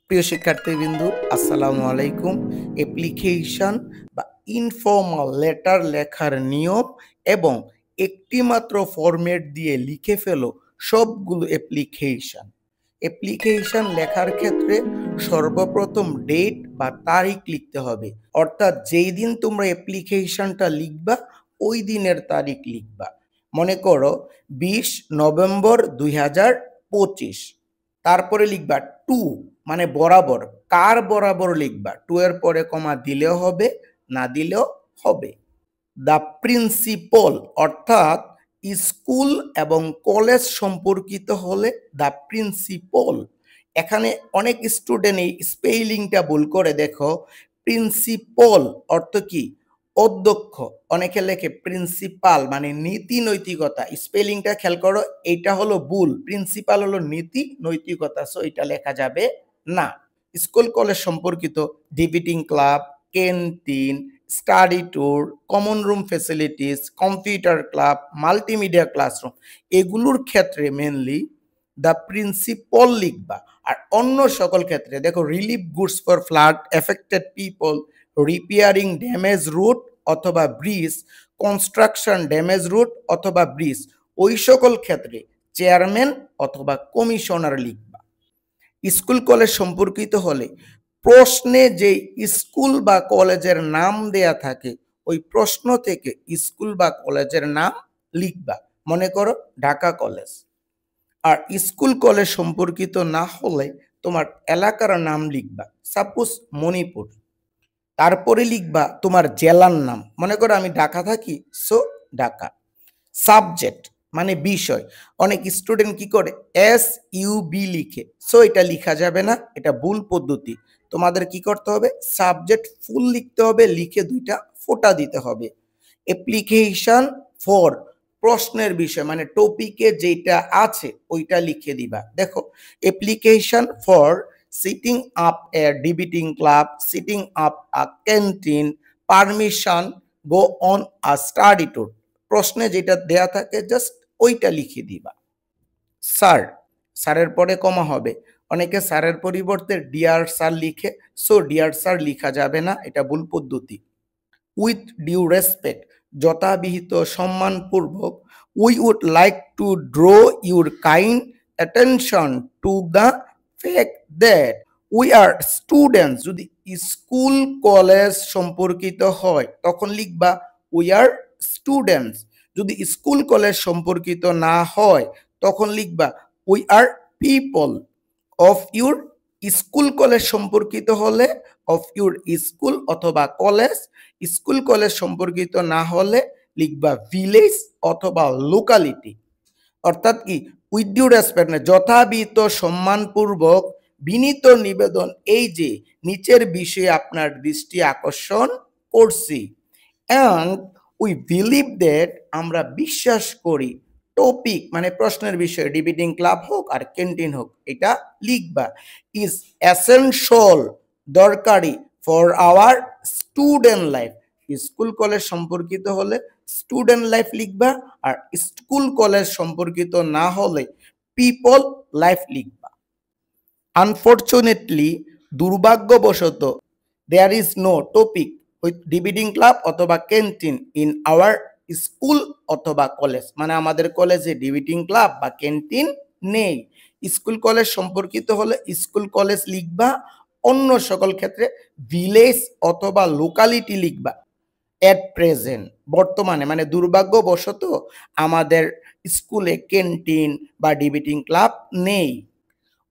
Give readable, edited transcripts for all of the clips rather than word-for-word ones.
প্রিয় শিক্ষার্থীবৃন্দু, আসসালামু আলাইকুম। অ্যাপ্লিকেশন বা ইনফর্মাল লেটার লেখার নিয়ম এবং একটিমাত্র ফরম্যাট দিয়ে লিখে ফেলো সবগুলো অ্যাপ্লিকেশন। অ্যাপ্লিকেশন লেখার ক্ষেত্রে সর্বপ্রথম ডেট বা তারিখ লিখতে হবে, অর্থাৎ যেই দিন তোমরা অ্যাপ্লিকেশনটা লিখবা ওই দিনের তারিখ লিখবা। মনে করো 20 নভেম্বর 2025। তারপরে লিখবা টু, মানে বরাবর, কার বরাবর লিখবা। টু এর পরে কমা দিলেও হবে, না দিলেও হবে। দ্য প্রিন্সিপল, অর্থাৎ স্কুল এবং কলেজ সম্পর্কিত হলে দ্য প্রিন্সিপল। এখানে অনেক স্টুডেন্ট এই স্পেলিংটা ভুল করে। দেখো, প্রিন্সিপল অর্থ কি? অধ্যক্ষ। অনেকে লেখে প্রিন্সিপাল, মানে নীতি নৈতিকতা। স্পেলিংটা খেয়াল করো, এটা হলো ভুল। প্রিন্সিপাল হলো নীতি নৈতিকতা, সো এটা লেখা যাবে না। স্কুল কলেজ সম্পর্কিত debating club, canteen, study tour, common room facilities, computer club, multimedia classroom, এগুলোর ক্ষেত্রে মেনলি দ্য প্রিন্সিপল লিখবা। আর অন্য সকল ক্ষেত্রে দেখো, relief goods for flood affected people, repairing damage route অথবা ব্রিজ, কনস্ট্রাকশন ড্যামেজ রুট অথবা ব্রিজ, ওই সকল ক্ষেত্রে চেয়ারম্যান অথবা কমিশনার লিখবা। স্কুল কলেজ সম্পর্কিত হলে প্রশ্নে যে স্কুল বা কলেজের নাম দেয়া থাকে ওই প্রশ্ন থেকে স্কুল বা কলেজের নাম লিখবা। মনে করো ঢাকা কলেজ। আর স্কুল কলেজ সম্পর্কিত না হলে তোমার এলাকার নাম লিখবা, সাপোজ মণিপুর। তারপরে লিখবা তোমার জেলার নাম। মনে করো আমি ঢাকা থাকি, সো ঢাকা। সাবজেক্ট মানে বিষয়। অনেক স্টুডেন্ট কি করে SUB লিখে, সো এটা লিখা যাবে না, এটা ভুল পদ্ধতি। তোমাদের কি করতে হবে? সাবজেক্ট ফুল লিখতে হবে, লিখে দুইটা ফোঁটা দিতে হবে। অ্যাপ্লিকেশন ফর প্রশ্নের বিষয়, মানে টপিকে যেটা আছে ওইটা লিখে দিবা। দেখো, application for setting up a debating club, setting up a canteen, permission go on a study tour, প্রশ্নে যেটা দেয়া থাকে জাস্ট ওইটা লিখে দিবা। স্যার, স্যারের পরে কমা হবে। অনেকে স্যারের পরিবর্তে ডিয়ার স্যার লিখে, সো ডিয়ার স্যার লিখা যাবে না, এটা ভুল পদ্ধতি। উইথ ডিউ রেসপেক্ট, যথাবিহিত সম্মানপূর্বক। We would like to draw your kind attention to the fact that we are students. যদি স্কুল কলেজ সম্পর্কিত হয় তখন লিখবা উই আর স্টুডেন্টস। যদি স্কুল কলেজ সম্পর্কিত না হয় তখন লিখবা we are people of your school college সম্পর্কিত হলে অফ ইউর স্কুল অথবা কলেজ। স্কুল কলেজ সম্পর্কিত না হলে লিখবা ভিলেজ অথবা লোকালিটি। অর্থাৎ কি, উইথ ডিউ রেসপেক্ট না, যথাবিহিত সম্মানপূর্বক বিনীত নিবেদন এই যে নিচের বিষয়ে আপনার দৃষ্টি আকর্ষণ করছি। অ্যান্ড উই বিলিভ দ্যাট, আমরা বিশ্বাস করি। টপিক মানে প্রশ্নের বিষয়, ডিবেটিং ক্লাব হোক আর ক্যান্টিন হোক, এটা লিখবা। ইজ এসেনশিয়াল, দরকারি, for our student life. School college সম্পর্কিত হলে স্টুডেন্ট লাইফ লিখবা, আর স্কুল কলেজ সম্পর্কিত না হলে পিপল লাইফ লিখবা। আনফরচুনেটলি, দুর্ভাগ্যবশত, there is no topic with debating club অথবা ক্যান্টিন ইন আওয়ার স্কুল অথবা কলেজ, মানে আমাদের কলেজে ডিবেটিং ক্লাব বা ক্যান্টিন নেই। স্কুল কলেজ সম্পর্কিত হলে স্কুল কলেজ লিখবা, অন্য সকল ক্ষেত্রে ভিলেজ অথবা লোকালিটি লিখবা। এট প্রেজেন্ট, বর্তমানে, মানে দুর্ভাগ্যবশত আমাদের স্কুলে ক্যান্টিন বা ডিবেটিং ক্লাব নেই।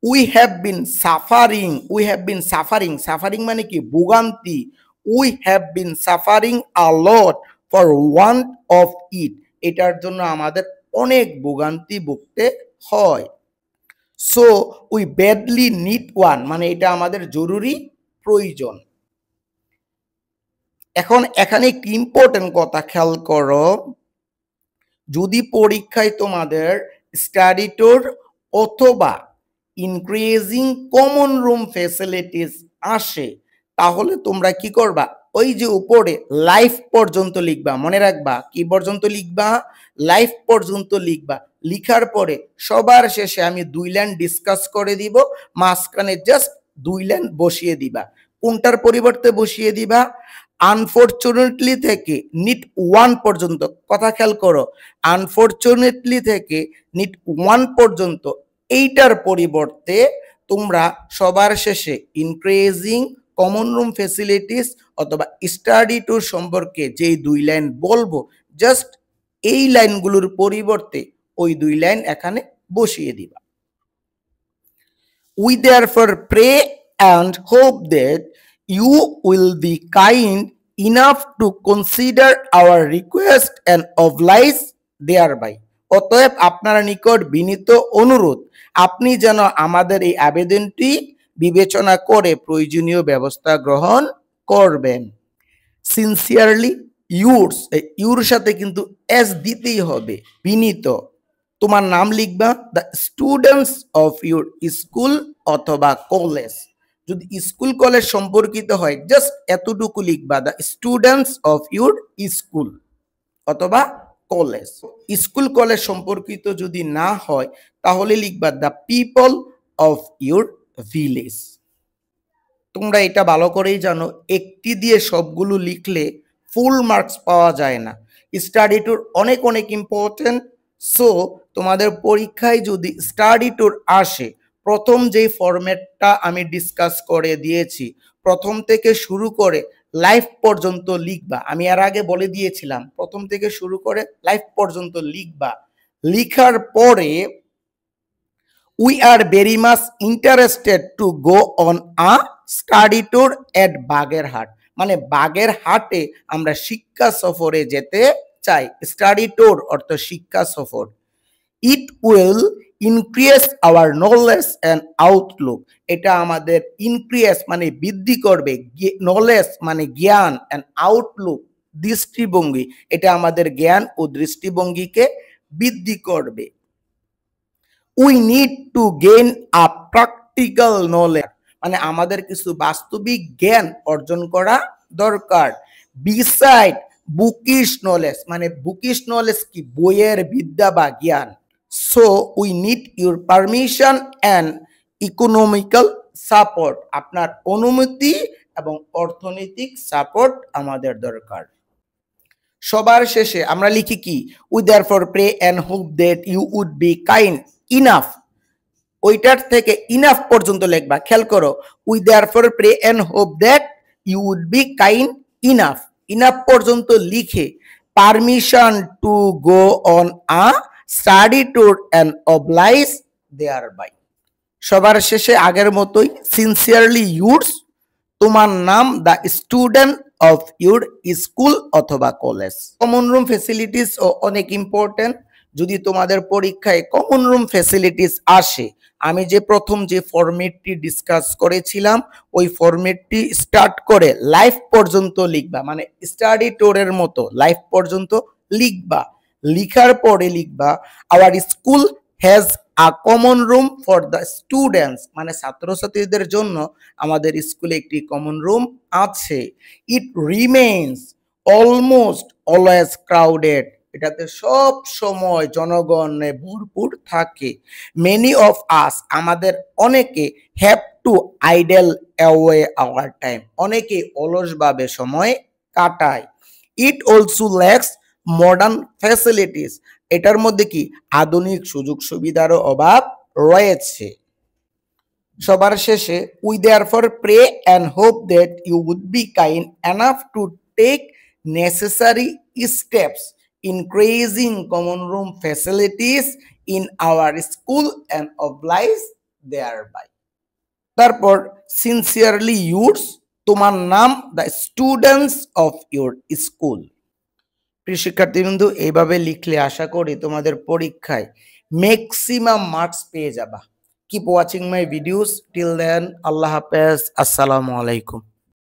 We have been suffering, we have been suffering, suffering মানে কি? ভোগান্তি। We have been suffering a lot for want of it, এটার জন্য আমাদের অনেক ভোগান্তি ভুগতে হয়। So we badly need one, মানে এটা আমাদের জরুরি প্রয়োজন। এখন এখানে একটি ইম্পর্টেন্ট কথা খেয়াল করো, যদি পরীক্ষায় তোমাদের স্টাডি ট্যুর অথবা ইনক্রিজিং কমন রুম ফ্যাসিলিটিস আসে, তাহলে তোমরা কি করবা? ওই যে উপরে লাইফ পর্যন্ত লিখবা। মনে রাখবা, কি পর্যন্ত লিখবা? লাইফ পর্যন্ত লিখবা। লিখার পরে সবার শেষে আমি 2 লাইন ডিসকাস করে দিব, মাঝখানে জাস্ট দুই লাইন বসিয়ে দিবা। কোনটার পরিবর্তে বসিয়ে দিবা? আনফরচুনেটলি থেকে নিট 1 পর্যন্ত। কথা খেয়াল করো, আনফরচুনেটলি থেকে নিট 1 পর্যন্ত এইটার পরিবর্তে তোমরা সবার শেষে ইনক্রিজিং কমন রুম ফ্যাসিলিটিস অথবা স্টাডি ট্যুর সম্পর্কে যেই দুই লাইন বলবো, জাস্ট এই লাইনগুলোর পরিবর্তে ওই দুই লাইন এখানে বসিয়ে দিবা। We therefore pray and hope that you will be kind enough to consider our request and oblige thereby. অতএব আপনার নিকট বিনীত অনুরোধ, আপনি যেন আমাদের এই আবেদনটি বিবেচনা করে প্রয়োজনীয় ব্যবস্থা গ্রহণ করবেন। সিনসিয়ারলি ইউরস, ইউর সাথে কিন্তু এস দিতেই হবে, বিনীত। তোমার নাম লিখবা the students of your school অথবা কলেজ। যদি স্কুল কলেজ সম্পর্কিত হয় জাস্ট এতটুকু লিখবা the students of your school অথবা কলেজ। স্কুল কলেজ সম্পর্কিত যদি না হয় তাহলে লিখবা the people of your village. তোমরা এটা ভালো করেই জানো, একটি দিয়ে সবগুলো লিখলে ফুল মার্কস পাওয়া যায় না। স্টাডি ট্যুর অনেক অনেক ইম্পর্টেন্ট। সো তোমাদের পরীক্ষায় যদি স্টাডি ট্যুর আসে, প্রথম যেই ফরম্যাটটা আমি ডিসকাস করে দিয়েছি, প্রথম থেকে শুরু করে লাইফ পর্যন্ত লিখবা। আমি এর আগে বলে দিয়েছিলাম প্রথম থেকে শুরু করে লাইফ পর্যন্ত লিখবা। লিখার পরে we are very much interested to go on a study tour at Bagerhat. মানে বাগেরহাটে আমরা শিক্ষা সফরে যেতে চাই। স্টাডি ট্যুর অর্থ শিক্ষা সফর। It will increase our knowledge and Outlook. এটা আমাদের ইনক্রিজ মানে বৃদ্ধি করবে, নলেজ মানে জ্ঞান, অ্যান্ড আউটলুক দৃষ্টিভঙ্গি, এটা আমাদের জ্ঞান ও দৃষ্টিভঙ্গিকে বৃদ্ধি করবে। We need to gain a practical knowledge, মানে আমাদের কিছু বাস্তবিক জ্ঞান অর্জন করা দরকার। Beside bookish knowledge, মানে বুকিশ নলেজ কি? বইয়ের বিদ্যা বা জ্ঞান। So we need your permission and economical support, আপনার অনুমতি এবং অর্থনৈতিক সাপোর্ট আমাদের দরকার। সবার শেষে আমরা লিখি কি? We therefore pray and hope that you would be kind enough, ওইটার থেকে ইনাফ পর্যন্ত লিখবা। খেয়াল করো, we therefore pray and hope that you would be kind enough, enough পর্যন্ত লিখে permission to go on a study tour and oblige thereby। সবার শেষে আগের মতোই সিনসিয়ারলি ইউরস, তোমার নাম the student of your school অথবা কলেজ। কমন রুম ফ্যাসিলিটিস ও অনেক ইম্পর্টেন্ট। যদি তোমাদের পরীক্ষায় কমন রুম ফ্যাসিলিটিস আসে, আমি যে প্রথম যে ফরম্যাটটি ডিসকাস করেছিলাম ওই ফরম্যাটটি স্টার্ট করে লাইফ পর্যন্ত লিখবা। মানে স্টাডি ট্যুরের মতো লাইফ পর্যন্ত লিখবা। লিখার পরে লিখবা our school has a common room for the students, মানে ছাত্রছাত্রীদের জন্য আমাদের স্কুলে একটি কমন রুম আছে। ইট রিমেইনস অলমোস্ট অলওয়েজ ক্রাউডেড, এটাতে সব সময় জনগণে ভরপুর থাকে। মেনি অফ আস, আমাদের অনেকে have to idle away our time, অনেকে অলসভাবে সময় কাটায়। It also lacks modern facilities, এটার মধ্যে কি আধুনিক সুযোগ সুবিধারও অভাব রয়েছে। সবার শেষে we therefore pray and hope that you would be kind enough to take necessary steps increasing common room facilities in our school and oblige thereby। তারপর সিনসিয়ারলি ইউরস, তোমার নাম the students of your school. প্রিয় শিক্ষার্থীবৃন্দু, এইভাবে লিখলে আশা করি তোমাদের পরীক্ষায় maximum marks পেয়ে যাবা। Keep watching my videos till then. আল্লাহ হাফেজ, আসসালামু আলাইকুম।